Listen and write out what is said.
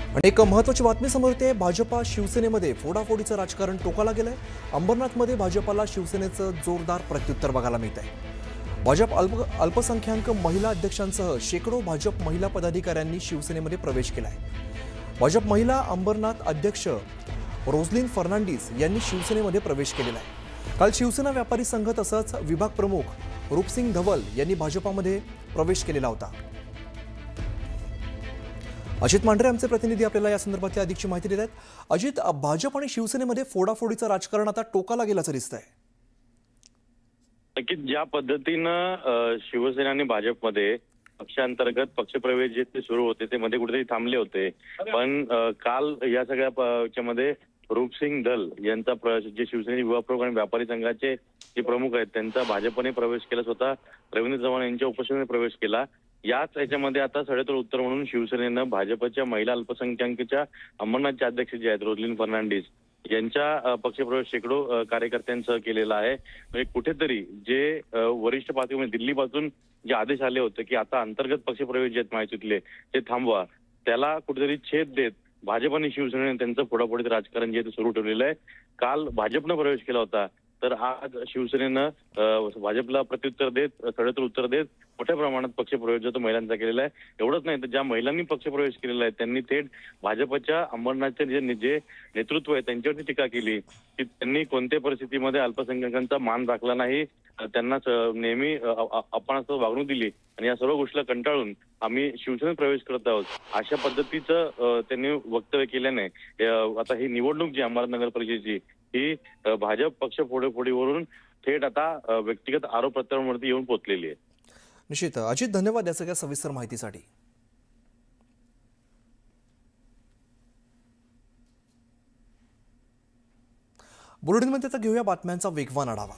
आणि एक महत्त्वाची बातमी समोर येते। भाजपा शिवसेनेमध्ये फोडाफोडीचं राजकारण टोकाला गेलंय। अंबरनाथमध्ये भाजपला शिवसेनेचं जोरदार प्रत्युत्तर बघायला मिळतंय। भाजप अल्पसंख्याक महिला अध्यक्षांसह शेकडो भाजप महिला पदाधिकाऱ्यांनी शिवसेनेमध्ये प्रवेश केलाय। भाजप महिला अंबरनाथ अध्यक्ष रोझलिन फर्नांडिस यांनी शिवसेनेमध्ये प्रवेश केलेला आहे। काल शिवसेना व्यापारी संघ तसंच विभाग प्रमुख रूपसिंग धवल यांनी भाजपामध्ये प्रवेश केलेला होता। अजित मांढरे आमचे प्रतिनिधी आपल्याला या संदर्भातली अधिकची माहिती देत आहेत। अजित, भाजप आणि शिवसेनेमध्ये फोडाफोडीचं राजकारण आता टोकाला गेल्याचं दिसतंय। नक्कीच ज्या पद्धतीनं शिवसेना आणि भाजपमध्ये पक्षांतर्गत पक्षप्रवेश जे ते सुरू होते ते मध्ये कुठेतरी थांबले होते, पण काल या सगळ्या मध्ये रूपसिंग दल यांचा जे शिवसेनेचे युवा प्रमुख आणि व्यापारी संघाचे जे प्रमुख आहेत त्यांचा भाजपने प्रवेश केला, स्वतः रवींद्र चव्हाण यांच्या उपस्थितीने प्रवेश केला। याच याच्यामध्ये आता सडेतोड उत्तर म्हणून शिवसेनेनं भाजपच्या महिला अल्पसंख्याकच्या अंबरनाथच्या अध्यक्ष जे आहेत रोझलिन फर्नांडिस यांच्या पक्षप्रवेश शेकडो कार्यकर्त्यांसह केलेला आहे। म्हणजे कुठेतरी जे वरिष्ठ पातळीवर दिल्लीपासून जे आदेश आले होते की आता अंतर्गत पक्षप्रवेश जे आहेत महायुतीतले ते थांबवा, त्याला कुठेतरी छेद देत भाजप आणि शिवसेनेने त्यांचं फोडाफोडीचं राजकारण जे सुरू ठेवलेलं आहे। काल भाजपनं प्रवेश केला होता, तर आज शिवसेनेनं भाजपला प्रत्युत्तर देत सडेतोड उत्तर देत मोठ्या प्रमाणात पक्षप्रवेश जो तो महिलांचा केलेला आहे। एवढंच नाही तर ज्या महिलांनी पक्षप्रवेश केलेला आहे त्यांनी थेट भाजपच्या अंबरनाथचे जे नेतृत्व आहे त्यांच्यावरती टीका केली की त्यांनी कोणत्याही परिस्थितीमध्ये अल्पसंख्याकांचा मान राखला नाही, त्यांना नेहमी अपमानास्पद वागणूक दिली आणि या सर्व गोष्टीला कंटाळून आम्ही शिवसेनेत प्रवेश करत आहोत अशा पद्धतीचं त्यांनी वक्तव्य केल्याने आता ही निवडणूक जी अंबरनाथ नगर परिषदेची ही भाजप पक्ष फोडाफोडीवरून थेट आता व्यक्तिगत आरोप प्रत्यारोपांवरती येऊन पोहोचलेली आहे। निश्चित अजित, धन्यवाद या सगळ्या सविस्तर माहितीसाठी। बुलेटिनमध्ये आता घेऊया बातम्यांचा वेगवान आढावा।